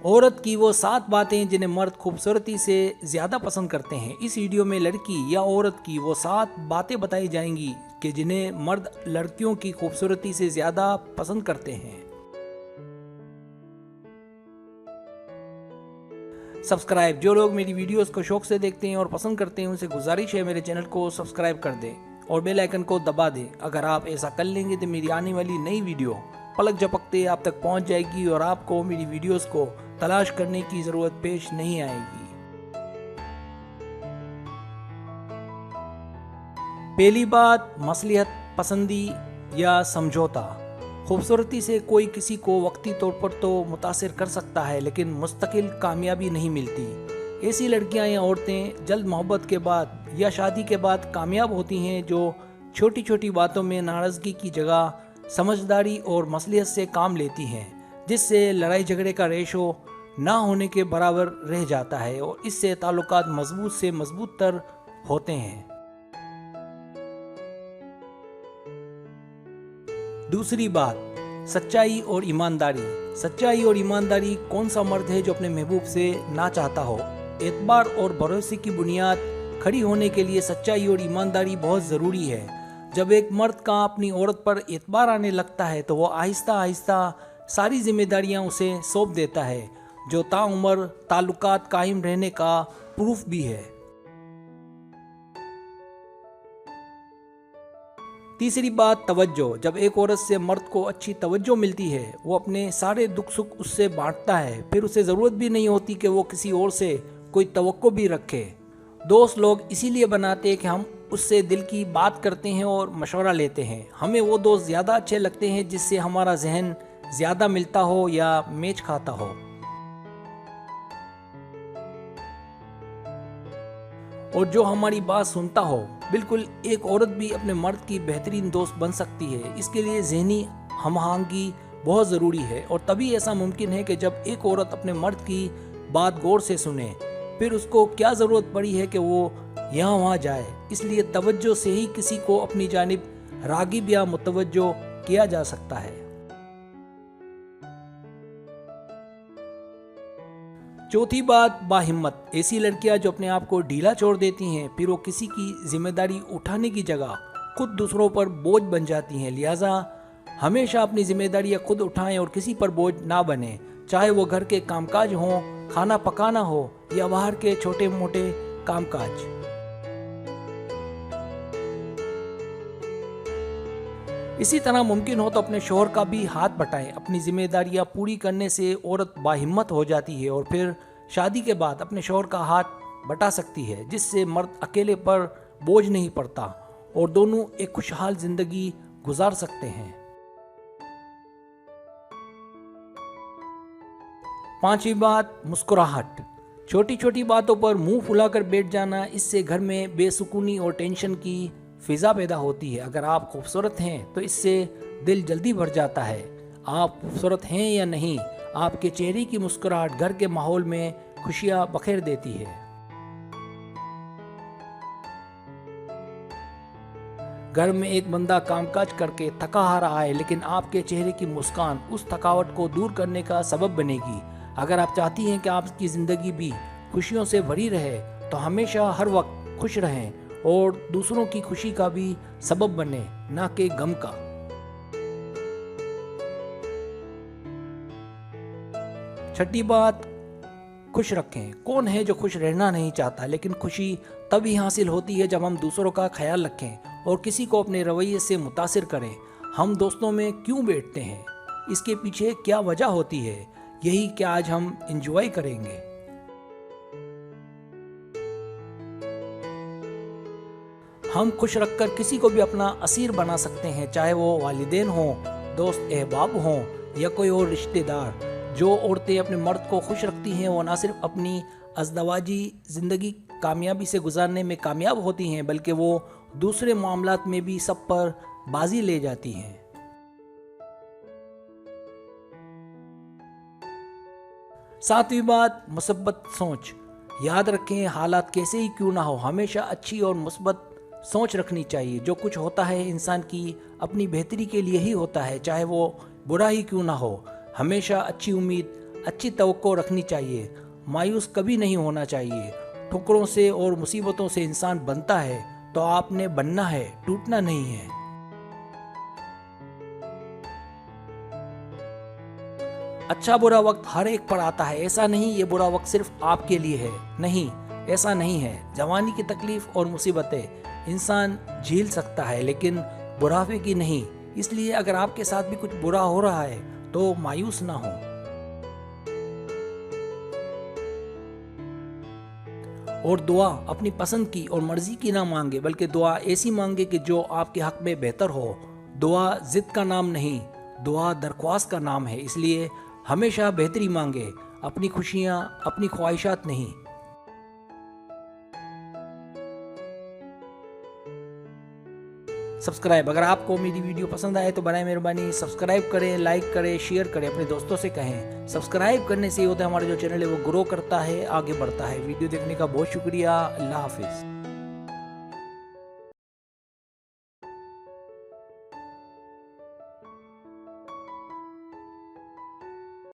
औरत की वो 7 बातें जिन्हें मर्द खूबसूरती से ज़्यादा पसंद करते हैं। इस वीडियो में लड़की या औरत की वो 7 बातें बताई जाएंगी कि जिन्हें मर्द लड़कियों की खूबसूरती से ज़्यादा पसंद करते हैं। सब्सक्राइब, जो लोग मेरी वीडियोस को शौक से देखते हैं और पसंद करते हैं उनसे गुजारिश है मेरे चैनल को सब्सक्राइब कर दें और बेल आइकन को दबा दें। अगर आप ऐसा कर लेंगे तो मेरी आने वाली नई वीडियो पलक झपकते आप तक पहुंच जाएगी और आपको मेरी वीडियोस को तलाश करने की ज़रूरत पेश नहीं आएगी। पहली बात, मसलिहत पसंदी या समझौता। खूबसूरती से कोई किसी को वक्ती तौर पर तो मुतासिर कर सकता है, लेकिन मुस्तकिल कामयाबी नहीं मिलती। ऐसी लड़कियां या औरतें जल्द मोहब्बत के बाद या शादी के बाद कामयाब होती हैं जो छोटी छोटी बातों में नाराज़गी की जगह समझदारी और मसलिहत से काम लेती हैं, जिससे लड़ाई झगड़े का रेशो ना होने के बराबर रह जाता है और इससे ताल्लुकात मजबूत से मजबूत तर होते हैं। दूसरी बात, सच्चाई और ईमानदारी। सच्चाई और ईमानदारी, कौन सा मर्द है जो अपने महबूब से ना चाहता हो। एतबार और भरोसे की बुनियाद खड़ी होने के लिए सच्चाई और ईमानदारी बहुत ज़रूरी है। जब एक मर्द का अपनी औरत पर एतबार आने लगता है तो वो आहिस्ता आहिस्ता सारी जिम्मेदारियां उसे सौंप देता है, जो ताउम्र ताल्लुकात कायम रहने का प्रूफ भी है। तीसरी बात, तवज्जो। जब एक औरत से मर्द को अच्छी तवज्जो मिलती है, वो अपने सारे दुख सुख उससे बांटता है, फिर उसे ज़रूरत भी नहीं होती कि वो किसी और से कोई तवक्को भी रखे। दोस्त लोग इसीलिए बनाते हैं कि हम उससे दिल की बात करते हैं और मशवरा लेते हैं। हमें वो दोस्त ज़्यादा अच्छे लगते हैं जिससे हमारा जहन ज़्यादा मिलता हो या मैच खाता हो। और जो हमारी बात सुनता हो। बिल्कुल, एक औरत भी अपने मर्द की बेहतरीन दोस्त बन सकती है। इसके लिए ज़हनी हमआहंगी बहुत ज़रूरी है और तभी ऐसा मुमकिन है कि जब एक औरत अपने मर्द की बात गौर से सुने, फिर उसको क्या ज़रूरत पड़ी है कि वो यहाँ वहाँ जाए। इसलिए तवज्जो से ही किसी को अपनी जानिब रागिब या मुतवज्जो किया जा सकता है। चौथी बात, बाहिम्मत। ऐसी लड़कियां जो अपने आप को ढीला छोड़ देती हैं, फिर वो किसी की जिम्मेदारी उठाने की जगह खुद दूसरों पर बोझ बन जाती हैं। लिहाजा हमेशा अपनी जिम्मेदारियां खुद उठाएं और किसी पर बोझ ना बने, चाहे वो घर के कामकाज हों, खाना पकाना हो या बाहर के छोटे मोटे कामकाज। इसी तरह मुमकिन हो तो अपने शौहर का भी हाथ बटाएं। अपनी जिम्मेदारियां पूरी करने से औरत बाहिम्मत हो जाती है और फिर शादी के बाद अपने शौहर का हाथ बटा सकती है, जिससे मर्द अकेले पर बोझ नहीं पड़ता और दोनों एक खुशहाल जिंदगी गुजार सकते हैं। पांचवी बात, मुस्कुराहट। छोटी छोटी बातों पर मुंह फुलाकर बैठ जाना, इससे घर में बेसुकूनी और टेंशन की फिजा पैदा होती है। अगर आप खूबसूरत हैं तो इससे दिल जल्दी भर जाता है। आप खूबसूरत हैं या नहीं, आपके चेहरे की मुस्कुराहट घर के माहौल में खुशियां बखेर देती है। घर में एक बंदा कामकाज करके थका आ रहा है, लेकिन आपके चेहरे की मुस्कान उस थकावट को दूर करने का सबब बनेगी। अगर आप चाहती हैं कि आपकी ज़िंदगी भी खुशियों से भरी रहे, तो हमेशा हर वक्त खुश रहें और दूसरों की खुशी का भी सबब बने, ना कि गम का। छठी बात, खुश रखें। कौन है जो खुश रहना नहीं चाहता, लेकिन खुशी तभी हासिल होती है जब हम दूसरों का ख्याल रखें और किसी को अपने रवैये से मुतासिर करें। हम दोस्तों में क्यों बैठते हैं, इसके पीछे क्या वजह होती है, यही क्या आज हम एंजॉय करेंगे। हम खुश रखकर किसी को भी अपना असीर बना सकते हैं, चाहे वो वालिदैन हों, दोस्त अहबाब हों या कोई और रिश्तेदार। जो औरतें अपने मर्द को खुश रखती हैं वो ना सिर्फ अपनी अज़दवाजी ज़िंदगी कामयाबी से गुजारने में कामयाब होती हैं, बल्कि वो दूसरे मामलात में भी सब पर बाजी ले जाती हैं। सातवीं बात, मुसब्बत सोच। याद रखें, हालात कैसे ही क्यों ना हो, हमेशा अच्छी और मुस्बत सोच रखनी चाहिए। जो कुछ होता है इंसान की अपनी बेहतरी के लिए ही होता है, चाहे वो बुरा ही क्यों ना हो। हमेशा अच्छी उम्मीद अच्छी तवक्को रखनी चाहिए। मायूस कभी नहीं होना चाहिए। ठोकरों से और मुसीबतों से इंसान बनता है, तो आपने बनना है, टूटना नहीं है। अच्छा बुरा वक्त हर एक पर आता है, ऐसा नहीं ये बुरा वक्त सिर्फ आपके लिए है। नहीं, ऐसा नहीं है। जवानी की तकलीफ और मुसीबतें इंसान झेल सकता है, लेकिन बुढ़ापे की नहीं। इसलिए अगर आपके साथ भी कुछ बुरा हो रहा है तो मायूस ना हो। और दुआ अपनी पसंद की और मर्जी की ना मांगे, बल्कि दुआ ऐसी मांगे कि जो आपके हक में बेहतर हो। दुआ जिद का नाम नहीं, दुआ दरख्वास्त का नाम है। इसलिए हमेशा बेहतरी मांगे, अपनी खुशियां, अपनी ख्वाहिशात नहीं। सब्सक्राइब, अगर आपको मेरी वीडियो पसंद आए तो बनाए मेहरबानी सब्सक्राइब करें, लाइक करें, शेयर करें, अपने दोस्तों से कहें। सब्सक्राइब करने से ये होता है हमारा जो चैनल है वो ग्रो करता है, आगे बढ़ता है। वीडियो देखने का बहुत शुक्रिया। अल्लाह हाफिज़।